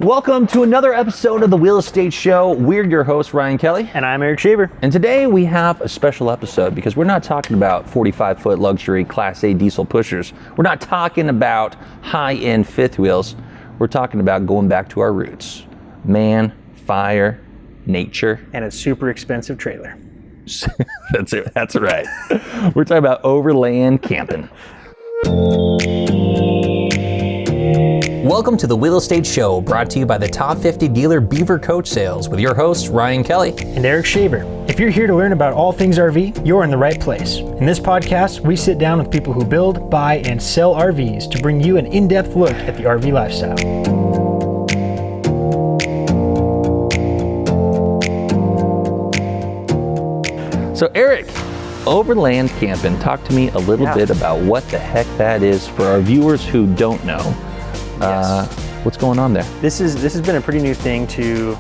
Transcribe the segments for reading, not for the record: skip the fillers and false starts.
Welcome to another episode of the Real Estate Show. We're your host, Ryan Kelly. And I'm Eric Shaver. And today we have a special episode because we're not talking about 45-foot luxury Class A diesel pushers. We're not talking about high-end fifth wheels. We're talking about going back to our roots. Man, fire, nature. And a super expensive trailer. That's it. That's right. We're talking about overland camping. Welcome to the Real Estate Show, brought to you by the top 50 dealer Beaver Coach Sales with your hosts, Ryan Kelly and Eric Shaver. If you're here to learn about all things RV, you're in the right place. In this podcast, we sit down with people who build, buy, and sell RVs to bring you an in-depth look at the RV lifestyle. So Eric, overland camping, talk to me a little bit about what the heck that is for our viewers who don't know. What's going on there? This has been a pretty new thing to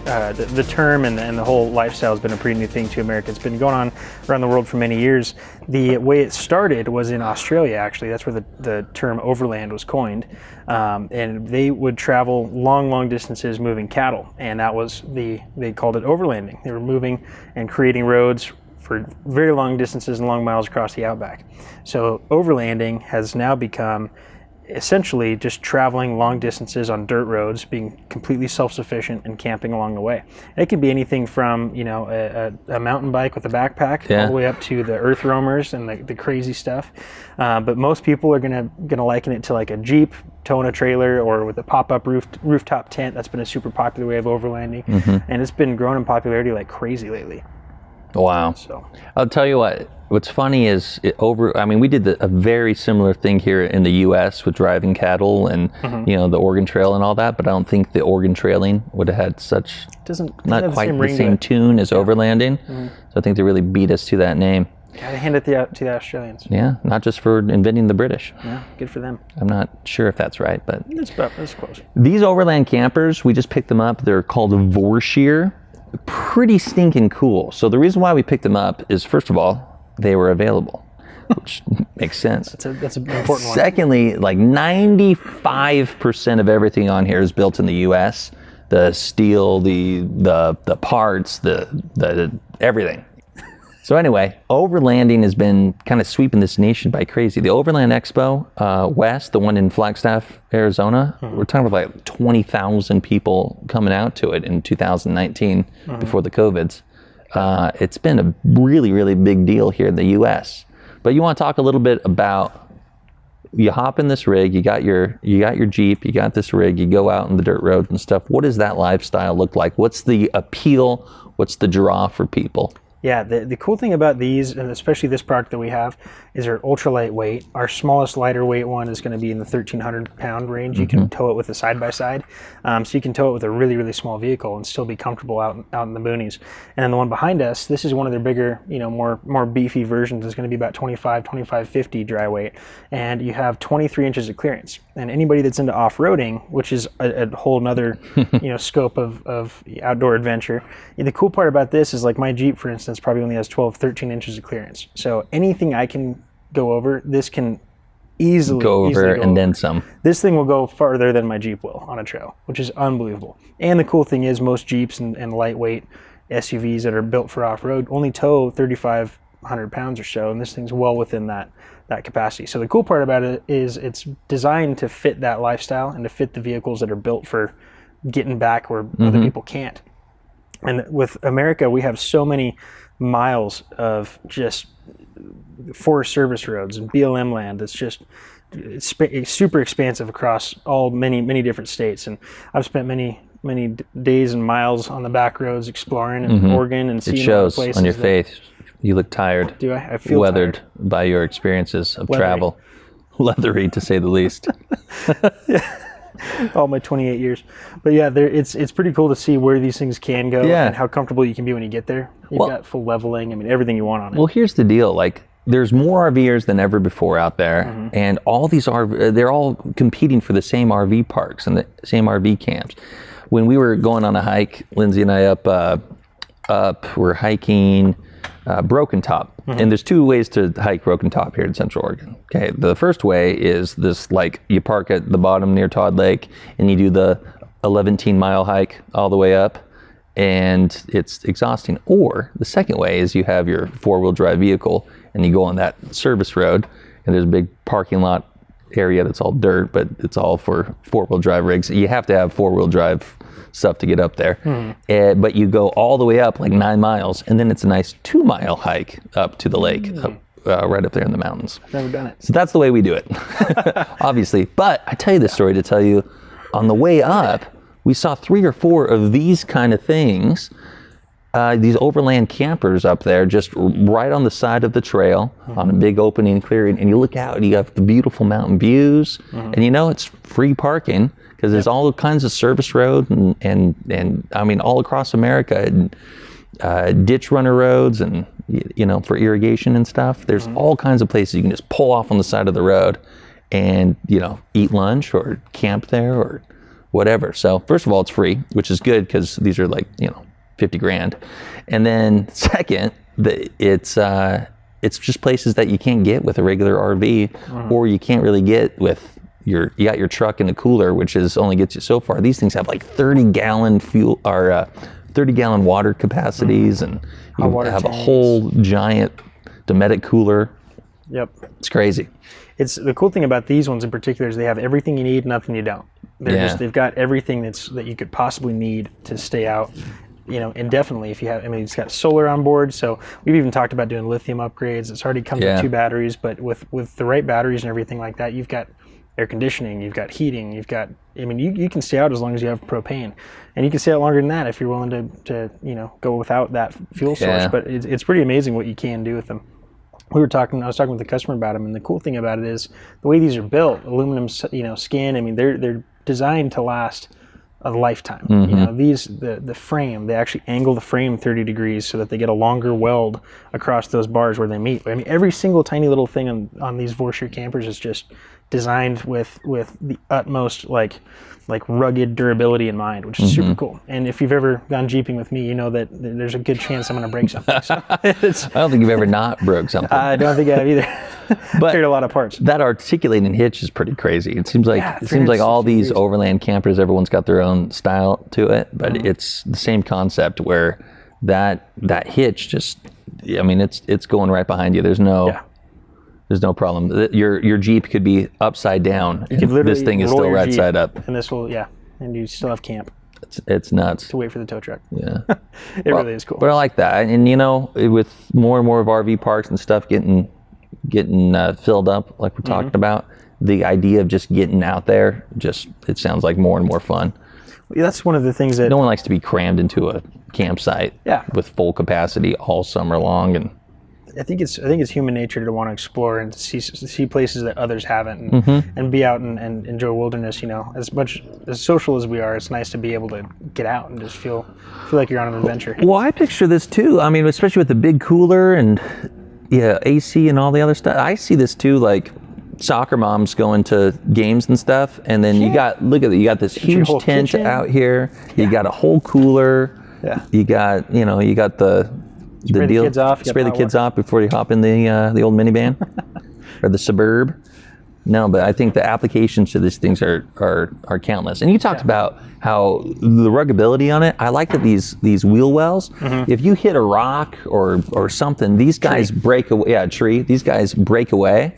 the term and the whole lifestyle has been a pretty new thing to America. It's been going on around the world for many years. The way it started was in Australia, actually. That's where the term overland was coined. And they would travel long distances moving cattle. And that was they called it overlanding. They were moving and creating roads for very long distances and long miles across the outback. So overlanding has now become essentially just traveling long distances on dirt roads, being completely self-sufficient and camping along the way. And it can be anything from, you know, a mountain bike with a backpack all the way up to the earth roamers and the crazy stuff. But most people are gonna liken it to like a Jeep towing a trailer, or with a pop-up rooftop tent. That's been a super popular way of overlanding, and it's been growing in popularity like crazy lately. Wow. So I'll tell you what's funny is we did a very similar thing here in the U.S. with driving cattle and, you know, the Oregon Trail and all that, but I don't think the Oregon trailing would have had not quite the same tune as overlanding. So I think they really beat us to that name. Gotta hand it to the Australians. Yeah, not just for inventing the British. Yeah, good for them. I'm not sure if that's right, but that's close. These overland campers, we just picked them up. They're called Vorshear. Pretty stinking cool. So the reason why we picked them up is, first of all, they were available, which makes sense. That's an important one. Secondly, like 95% of everything on here is built in the U.S. The steel, the parts, the everything. So anyway, overlanding has been kind of sweeping this nation by crazy. The Overland Expo West, the one in Flagstaff, Arizona, we're talking about like 20,000 people coming out to it in 2019 before the COVIDs. It's been a really, really big deal here in the U.S. But you want to talk a little bit about, you hop in this rig, you got your Jeep, you got this rig, you go out on the dirt roads and stuff. What does that lifestyle look like? What's the appeal? What's the draw for people? Yeah, the cool thing about these, and especially this product that we have, is they're ultra lightweight. Our smallest lighter weight one is going to be in the 1,300 pound range. You can tow it with a side-by-side. So you can tow it with a really, really small vehicle and still be comfortable out in the boonies. And then the one behind us, this is one of their bigger, you know, more beefy versions. It's going to be about 2550 dry weight. And you have 23 inches of clearance. And anybody that's into off-roading, which is a whole nother, you know, scope of outdoor adventure. The cool part about this is, like, my Jeep, for instance, probably only has 13 inches of clearance. So anything I can go over, this can easily go over and then some. This thing will go farther than my Jeep will on a trail, which is unbelievable. And the cool thing is, most Jeeps and lightweight SUVs that are built for off-road only tow 3,500 pounds or so, and this thing's well within that capacity. So the cool part about it is it's designed to fit that lifestyle and to fit the vehicles that are built for getting back where other people can't. And with America, we have so many miles of just Forest Service roads and BLM land that's just super expansive across many different states. And I've spent many days and miles on the back roads exploring in Oregon and seeing all the places. It shows on your face. You look tired. Do I? I feel weathered tired. By your experiences of travel. Leathery, to say the least. All my 28 years. But yeah, it's pretty cool to see where these things can go and how comfortable you can be when you get there. You've got full leveling. I mean, everything you want on it. Well, here's the deal. Like, there's more RVers than ever before out there, and all these they're all competing for the same RV parks and the same RV camps. When we were going on a hike, Lindsay and I we're hiking Broken Top. And there's two ways to hike Broken Top here in Central Oregon. Okay, the first way is this, like, you park at the bottom near Todd Lake and you do the 11-mile hike all the way up, and it's exhausting. Or the second way is you have your 4-wheel drive vehicle and you go on that service road, and there's a big parking lot area that's all dirt, but it's all for 4-wheel drive rigs. You have to have 4-wheel drive stuff to get up there. But you go all the way up like 9 miles, and then it's a nice 2-mile hike up to the lake, right up there in the mountains. Never done it. So that's the way we do it, obviously. But I tell you this story to tell you, on the way up, we saw 3 or 4 of these kind of things, these overland campers up there, just right on the side of the trail, on a big opening clearing, and you look out and you have the beautiful mountain views, and you know it's free parking, because there's all kinds of service road and I mean all across America, and ditch runner roads, and you know, for irrigation and stuff. There's all kinds of places you can just pull off on the side of the road and, you know, eat lunch or camp there or whatever. So first of all, it's free, which is good, because these are like, you know, 50 grand. And then second, it's just places that you can't get with a regular RV, or you can't really get with you got your truck and a cooler, which only gets you so far. These things have like 30-gallon fuel or 30-gallon water capacities, and you have a whole giant Dometic cooler. Yep. It's crazy. It's the cool thing about these ones in particular is they have everything you need, nothing you don't. They've got everything that you could possibly need to stay out, you know, indefinitely. If you have, I mean, it's got solar on board, so we've even talked about doing lithium upgrades. It's already comes with 2 batteries, but with the right batteries and everything like that, you've got air conditioning, you've got heating, you've got, I mean, you can stay out as long as you have propane, and you can stay out longer than that if you're willing to you know, go without that fuel source. But it's pretty amazing what you can do with them. I was talking with the customer about them, and the cool thing about it is the way these are built, aluminum, you know, skin. I mean, they're designed to last a lifetime. You know, the frame, they actually angle the frame 30 degrees so that they get a longer weld across those bars where they meet. I mean, every single tiny little thing on these Vorshear campers is just designed with the utmost like rugged durability in mind, which is super cool. And if you've ever gone jeeping with me, you know that there's a good chance I'm going to break something. So I don't think you've ever not broke something. I don't think I have either. But carried a lot of parts. That articulating hitch is pretty crazy. It seems like all these overland campers, everyone's got their own style to it, but it's the same concept where that hitch just, I mean, it's going right behind you. There's no problem. Your Jeep could be upside down. This thing is still right Jeep side up. And this will, and you still have camp. It's nuts. To wait for the tow truck. Yeah. It really is cool. But I like that. And you know, with more and more of RV parks and stuff getting filled up, like we're talking about, the idea of just getting out there, it sounds like more and more fun. Yeah, that's one of the things that no one likes to be crammed into a campsite with full capacity all summer long. And I think it's human nature to want to explore and see places that others haven't, and be out and enjoy wilderness. You know, as much as social as we are, it's nice to be able to get out and just feel like you're on an adventure. Well, I picture this too. I mean, especially with the big cooler and AC and all the other stuff. I see this too, like soccer moms going to games and stuff, and then you got this huge tent kitchen out here. You got a whole cooler. Yeah. You got the Spray the kids off. Spray the kids off before you hop in the old minivan or the Suburb. No, but I think the applications to these things are countless. And you talked about how the ruggability on it. I like that these wheel wells, if you hit a rock or something, these guys break away. Yeah, a tree. These guys break away.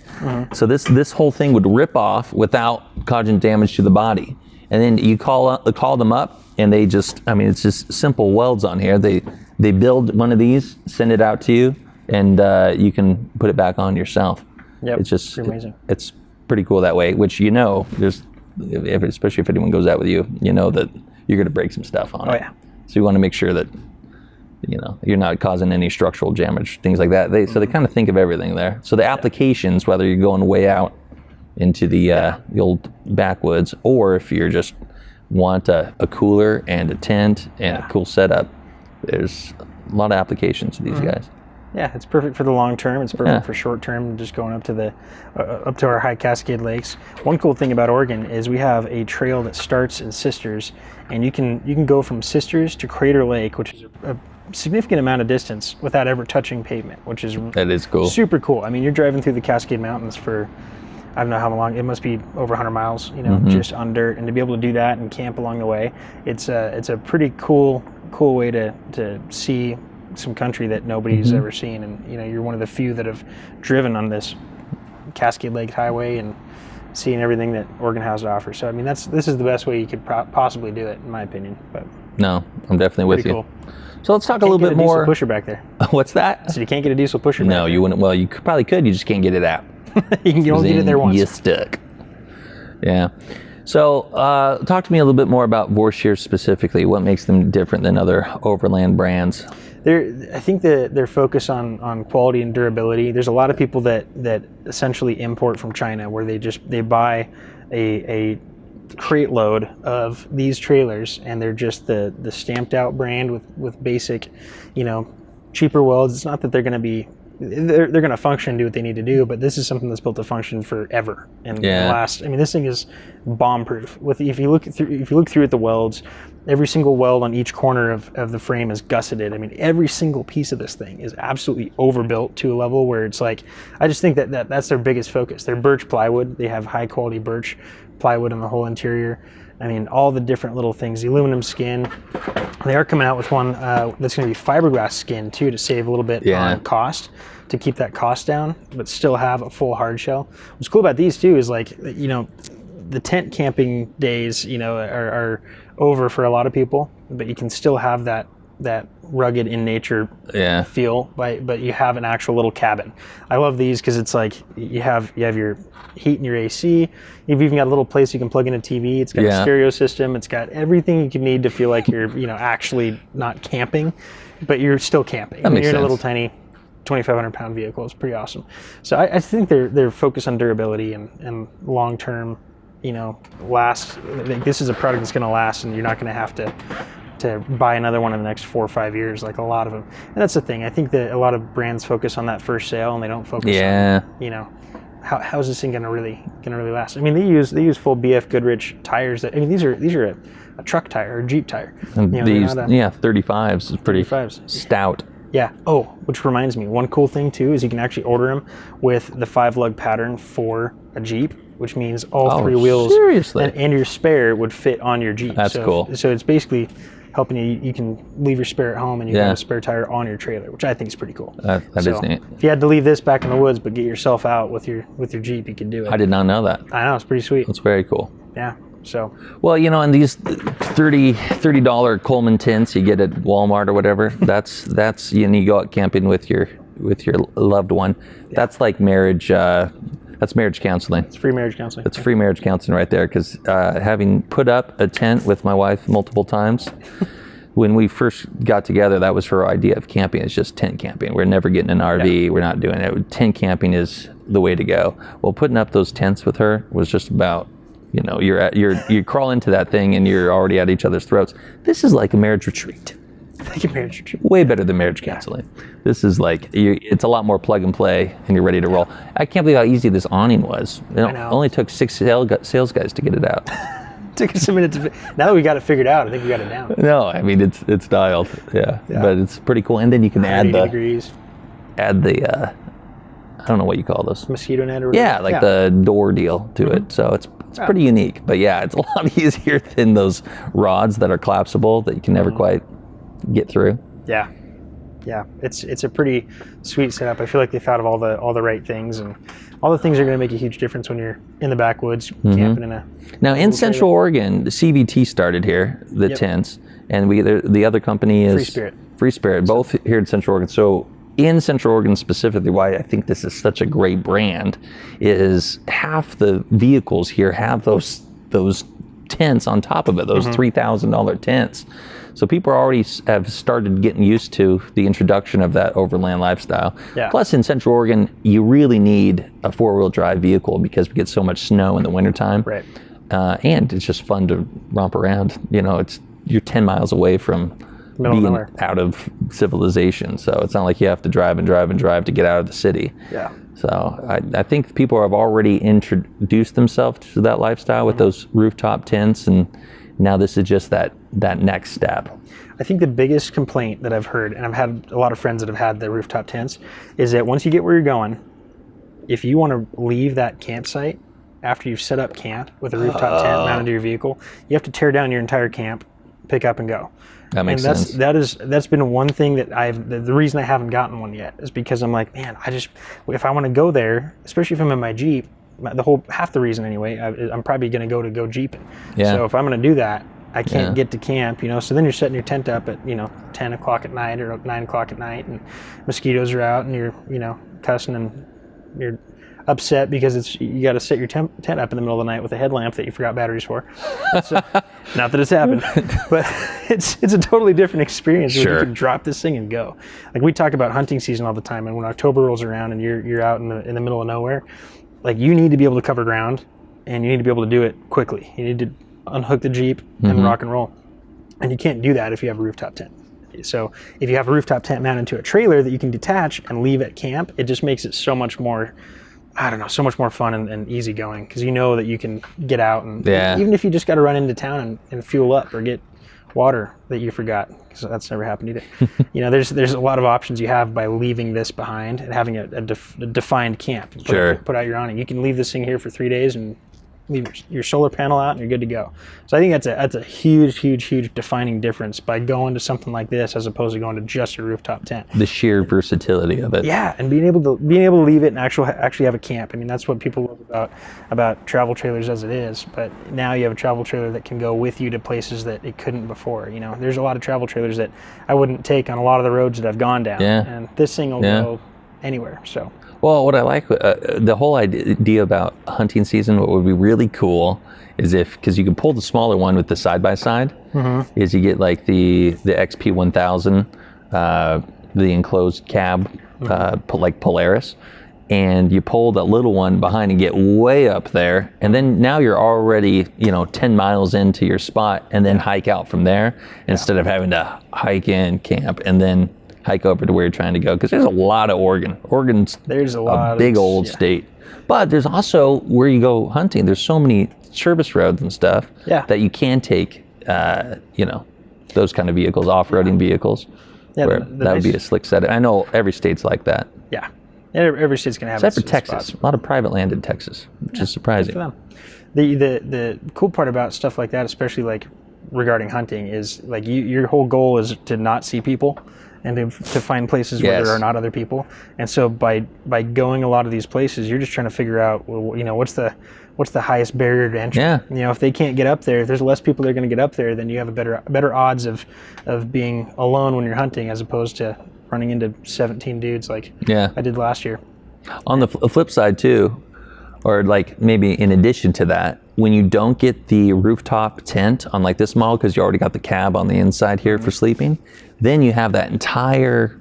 So this whole thing would rip off without causing damage to the body. And then you call them up, and they just, I mean, it's just simple welds on here. They build one of these, send it out to you, and you can put it back on yourself. Yep, it's just amazing. It's pretty cool that way. Which especially if anyone goes out with you, you know that you're going to break some stuff on it. Yeah. So you want to make sure that you're not causing any structural damage, things like that. So they kind of think of everything there. So the applications, whether you're going way out into the old backwoods, or if you're just want a cooler and a tent and a cool setup, there's a lot of applications to these guys. Yeah, it's perfect for the long term. It's perfect for short term, just going up to our high Cascade Lakes. One cool thing about Oregon is we have a trail that starts in Sisters, and you can go from Sisters to Crater Lake, which is a significant amount of distance without ever touching pavement, which is that is cool. Super cool. I mean, you're driving through the Cascade Mountains for I don't know how long, it must be over 100 miles, you know, just on dirt, and to be able to do that and camp along the way, it's a pretty cool way to see some country that nobody's ever seen. And you know, you're one of the few that have driven on this Cascade Lake Highway and seeing everything that Oregon has to offer. So I mean, this is the best way you could possibly do it, in my opinion. But no, I'm definitely with you. Cool. So let's talk a little bit more. Diesel pusher back there. What's that? So you can't get a diesel pusher. No, you wouldn't. Well, you probably could. You just can't get it out. You only get it there once. You're stuck. Yeah. So talk to me a little bit more about Vorshear specifically. What makes them different than other overland brands? I think their focus on quality and durability. There's a lot of people that essentially import from China, where they buy a crate load of these trailers, and they're just the stamped out brand with basic, you know, cheaper welds. It's not that they're going to function and do what they need to do, but this is something that's built to function forever and last. I mean, this thing is bomb proof. If you look through at the welds, every single weld on each corner of the frame is gusseted. I mean, every single piece of this thing is absolutely overbuilt to a level where it's like, I just think that's their biggest focus. They're birch plywood. They have high quality birch plywood in the whole interior. I mean, all the different little things, the aluminum skin. They are coming out with one that's going to be fiberglass skin too, to save a little bit on cost, to keep that cost down, but still have a full hard shell. What's cool about these too is, like, you know, the tent camping days, you know, are over for a lot of people, but you can still have that rugged in nature feel, but you have an actual little cabin. I love these because it's like you have your heat and your AC. You've even got a little place you can plug in a TV. It's got a stereo system. It's got everything you can need to feel like you're, you know, actually not camping, but you're still camping. That makes you're in sense. a little tiny 2,500 pound vehicle. It's pretty awesome. So I think they're focused on durability and long term, you know, last. This is a product that's going to last, and you're not going to have to buy another one in the next 4 or 5 years, like a lot of them. And that's the thing. I think that a lot of brands focus on that first sale, and they don't focus on, you know, how is this thing gonna really last? I mean, they use full BF Goodrich tires. These are a truck tire or a Jeep tire. And you know, these 35s is pretty 35s. stout. Yeah. Oh, which reminds me, one cool thing too is you can actually order them with the 5-lug pattern for a Jeep, which means all 3 wheels and your spare would fit on your Jeep. That's cool. So it's basically helping you. You can leave your spare at home, and you have a spare tire on your trailer, which I think is pretty cool. That is neat. If you had to leave this back in the woods, but get yourself out with your Jeep, you could do it. I did not know that. I know, it's pretty sweet. That's very cool. Yeah. So. Well, you know, and these $30 Coleman tents you get at Walmart or whatever, that's you go out camping with your loved one. Yeah. That's like marriage. That's marriage counseling. It's free marriage counseling. It's free marriage counseling right there, because having put up a tent with my wife multiple times, when we first got together, that was her idea of camping. It's just tent camping. We're never getting an RV. Yeah. We're not doing it. Tent camping is the way to go. Well, putting up those tents with her was just about, you know, you crawl into that thing and you're already at each other's throats. This is like a marriage retreat. Way better than marriage counseling. This is like, it's a lot more plug and play, and you're ready to roll. I can't believe how easy this awning was. It only took 6 sales guys to get it out. Took us a minute now that we got it figured out, I think we got it down. No, I mean, it's dialed. Yeah. But it's pretty cool. And then you can add the I don't know what you call those. Mosquito net or whatever. Yeah, like the door deal to it. So it's pretty unique. But yeah, it's a lot easier than those rods that are collapsible that you can never quite get through. Yeah. It's a pretty sweet setup. I feel like they thought of all the right things, and all the things are going to make a huge difference when you're in the backwoods camping in a. Now in Central Oregon, the CVT started here, the tents, and the other company is Free Spirit, both here in Central Oregon. So in Central Oregon specifically, why I think this is such a great brand is half the vehicles here have those tents on top of it, those $3,000 tents. So people already have started getting used to the introduction of that overland lifestyle. Yeah. Plus in Central Oregon, you really need a 4-wheel drive vehicle because we get so much snow in the wintertime. Right. And it's just fun to romp around. You know, you're 10 miles away from being out of civilization. So it's not like you have to drive to get out of the city. Yeah. So I think people have already introduced themselves to that lifestyle with those rooftop tents, and now this is just that next step. I think the biggest complaint that I've heard, and I've had a lot of friends that have had the rooftop tents, is that once you get where you're going, if you want to leave that campsite, after you've set up camp with a rooftop tent mounted to your vehicle, you have to tear down your entire camp, pick up and go. That makes sense. That's been one thing that the reason I haven't gotten one yet is because I'm like, man, if I want to go there, especially if I'm in my Jeep, half the reason anyway, I'm probably going to go jeeping. Yeah. So if I'm going to do that, I can't get to camp, so then you're setting your tent up at, 10 o'clock at night or 9 o'clock at night, and mosquitoes are out, and you're, cussing, and you're upset because you got to set your tent up in the middle of the night with a headlamp that you forgot batteries for. So, not that it's happened, but it's a totally different experience when you can drop this thing and go. Like, we talk about hunting season all the time, and when October rolls around and you're out in the middle of nowhere, like, you need to be able to cover ground, and you need to be able to do it quickly. You need to unhook the Jeep and rock and roll. And you can't do that if you have a rooftop tent. So if you have a rooftop tent mounted to a trailer that you can detach and leave at camp, it just makes it so much more, so much more fun and easy going, because you know that you can get out, and even if you just got to run into town and fuel up or get water that you forgot, because that's never happened either. There's a lot of options you have by leaving this behind and having a defined camp. Put out your awning. You can leave this thing here for 3 days and leave your solar panel out and you're good to go. So I think that's a huge defining difference by going to something like this as opposed to going to just a rooftop tent. The sheer versatility of it. Yeah, and being able to leave it and actually have a camp. I mean, that's what people love about travel trailers as it is. But now you have a travel trailer that can go with you to places that it couldn't before. There's a lot of travel trailers that I wouldn't take on a lot of the roads that I've gone down. Yeah. And this thing will go anywhere. So. Well, what I like, the whole idea about hunting season, what would be really cool is because you can pull the smaller one with the side-by-side, is you get like the XP 1000, the enclosed cab, like Polaris, and you pull that little one behind and get way up there, and then now you're already 10 miles into your spot, and then hike out from there instead of having to hike in, camp, and then hike over to where you're trying to go, because there's a lot of Oregon. Oregon's a big old state. But there's also, where you go hunting, there's so many service roads and stuff that you can take, those kind of vehicles, off-roading vehicles, where that would be a slick set. I know every state's like that. Yeah. Every state's going to have except for Texas. Spot. A lot of private land in Texas, which is surprising. Good for them. The cool part about stuff like that, especially like regarding hunting, is like your whole goal is to not see people, and to find places where there are not other people. And so by going a lot of these places, you're just trying to figure out, what's the highest barrier to entry. If they can't get up there, if there's less people that are going to get up there, then you have a better odds of being alone when you're hunting, as opposed to running into 17 dudes like I did last year. On the flip side too, or like maybe in addition to that, when you don't get the rooftop tent on like this model, because you already got the cab on the inside here for sleeping, then you have that entire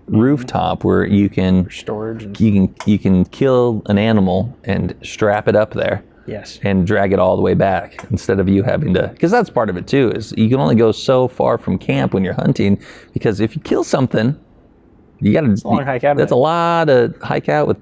rooftop where you can storage and you can kill an animal and strap it up there. Yes. And drag it all the way back, instead of you having to, because that's part of it too, is you can only go so far from camp when you're hunting, because if you kill something, you got to, it's a long hike out. That's a lot of hike out with,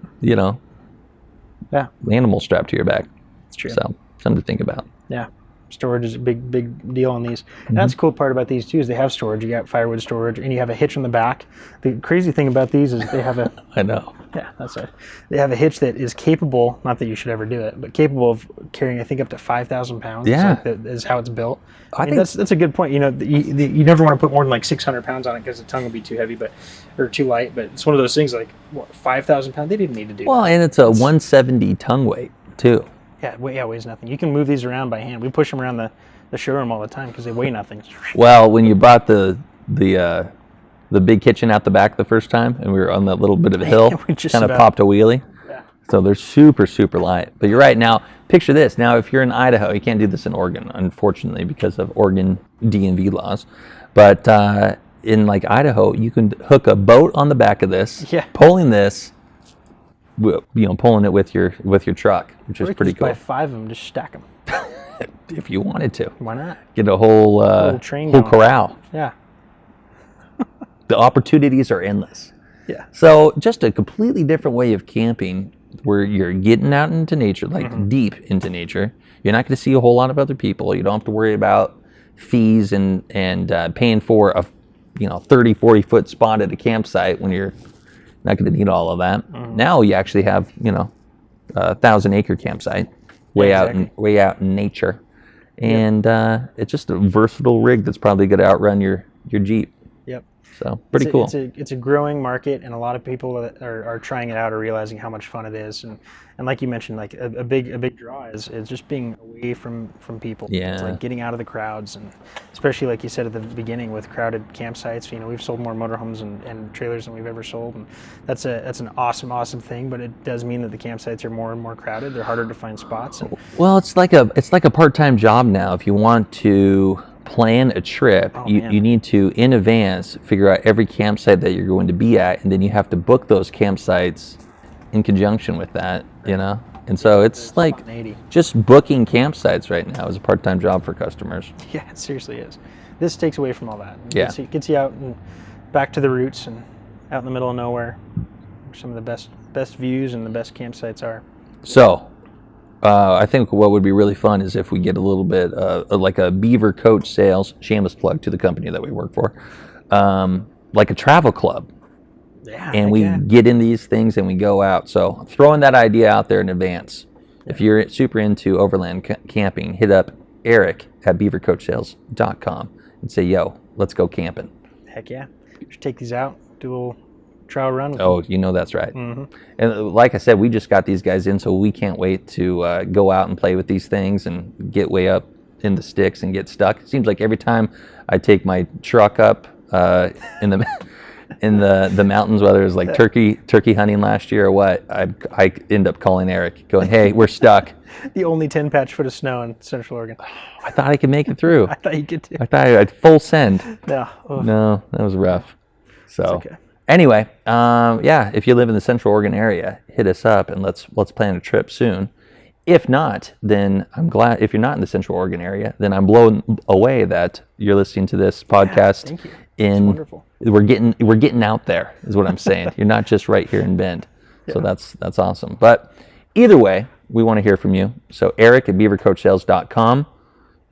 animal strapped to your back. It's true. So something to think about. Yeah. Storage is a big deal on these. And that's the cool part about these too, is they have storage. You got firewood storage, and you have a hitch on the back. The crazy thing about these is they have a I know. Yeah, that's right. They have a hitch that is capable, not that you should ever do it, but capable of carrying, I think, up to 5,000 pounds. Yeah. Is how it's built. I think that's a good point. You never want to put more than like 600 pounds on it, because the tongue will be too heavy, or too light. But it's one of those things, like, 5,000 pounds? They didn't need to do that. Well, and it's a 170 tongue weight too. Yeah, weighs nothing. You can move these around by hand. We push them around the showroom all the time because they weigh nothing. Well, when you brought the big kitchen out the back the first time, and we were on that little bit of a hill, kind of popped a wheelie. Yeah. So they're super light. But you're right. Now, picture this. Now, if you're in Idaho, you can't do this in Oregon, unfortunately, because of Oregon DNV laws. But in like Idaho, you can hook a boat on the back of this, pulling this, pulling it with your truck, which is pretty cool. Buy 5 of them, just stack them. If you wanted to. Why not? Get a whole corral. Yeah. The opportunities are endless. Yeah. So just a completely different way of camping, where you're getting out into nature, like deep into nature. You're not going to see a whole lot of other people. You don't have to worry about fees and paying for a 30, 40 foot spot at a campsite when you're not going to need all of that. Now you actually have, a 1,000 acre campsite way Yeah, out way out in nature, and it's just a versatile rig that's probably going to outrun your Jeep. Yep. So pretty cool. It's a growing market, and a lot of people that are trying it out are realizing how much fun it is. And like you mentioned, like a big draw is just being away from people. Yeah. It's like getting out of the crowds, and especially like you said at the beginning with crowded campsites. You know, we've sold more motorhomes and trailers than we've ever sold, and that's an awesome thing. But it does mean that the campsites are more and more crowded. They're harder to find spots. And, well, it's like a part-time job now. If you want to plan a trip, you need to in advance figure out every campsite that you're going to be at, and then you have to book those campsites in conjunction with that, you know. And so it's like just booking campsites right now is a part-time job for customers. Yeah, it seriously is. This takes away from all that. It gets you out and back to the roots and out in the middle of nowhere, where some of the best views and the best campsites are. So I think what would be really fun is if we get a little bit like a Beaver Coach Sales, shameless plug to the company that we work for, like a travel club. Yeah, and we get in these things and we go out. So I'm throwing that idea out there in advance. Yeah. If you're super into overland camping, hit up Eric at beavercoachsales.com and say, yo, let's go camping. Heck yeah. We should take these out, do a little trial run with them. You know that's right. And like I said, we just got these guys in, so we can't wait to go out and play with these things and get way up in the sticks and get stuck. It seems like every time I take my truck up in the mountains, whether it was like turkey hunting last year or what, I end up calling Eric, going, hey, we're stuck. The only 10 patch foot of snow in Central Oregon. I thought I could make it through. I thought you could too. I thought I had full send. No, that was rough. So okay. Anyway, if you live in the Central Oregon area, hit us up and let's plan a trip soon. If not, then I'm glad. If you're not in the Central Oregon area, then I'm blown away that you're listening to this podcast. Thank you. It's wonderful. We're getting out there, is what I'm saying. You're not just right here in Bend. Yeah. So that's awesome. But either way, we want to hear from you. So Eric at beavercoachsales.com,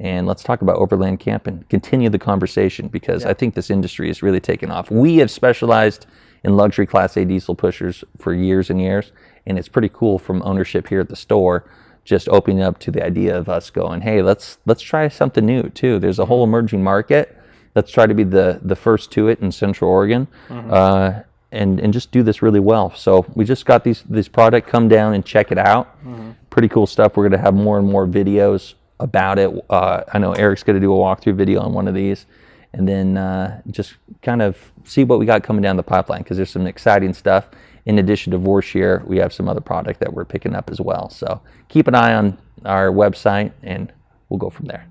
and let's talk about overland camping. Continue the conversation, because I think this industry is really taking off. We have specialized in luxury Class A diesel pushers for years and years, and it's pretty cool from ownership here at the store, just opening up to the idea of us going, hey, let's try something new too. There's a whole emerging market. Let's try to be the first to it in Central Oregon, and just do this really well. So we just got this product. Come down and check it out. Pretty cool stuff. We're going to have more and more videos about it. I know Eric's going to do a walkthrough video on one of these, and then just kind of see what we got coming down the pipeline, because there's some exciting stuff. In addition to Vorshear, we have some other product that we're picking up as well. So keep an eye on our website, and we'll go from there.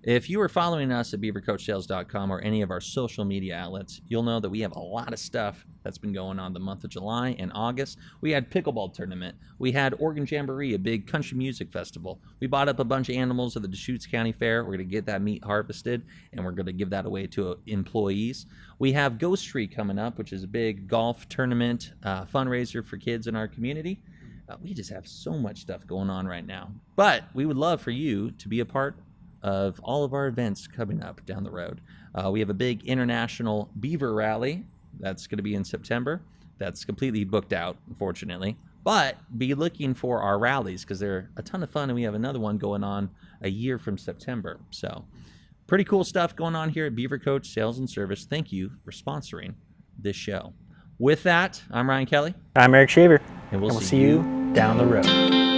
If you are following us at beavercoachsales.com or any of our social media outlets, you'll know that we have a lot of stuff that's been going on the month of July and August. We had pickleball tournament. We had Oregon Jamboree, a big country music festival. We bought up a bunch of animals at the Deschutes County Fair. We're going to get that meat harvested, and we're going to give that away to employees. We have Ghost Tree coming up, which is a big golf tournament fundraiser for kids in our community. We just have so much stuff going on right now. But we would love for you to be a part of all of our events coming up down the road. We have a big international beaver rally that's going to be in September. That's completely booked out, unfortunately. But be looking for our rallies, because they're a ton of fun, and we have another one going on a year from September. So pretty cool stuff going on here at Beaver Coach Sales and Service. Thank you for sponsoring this show. With that, I'm Ryan Kelly. I'm Eric Shaver. And we'll see you down the road.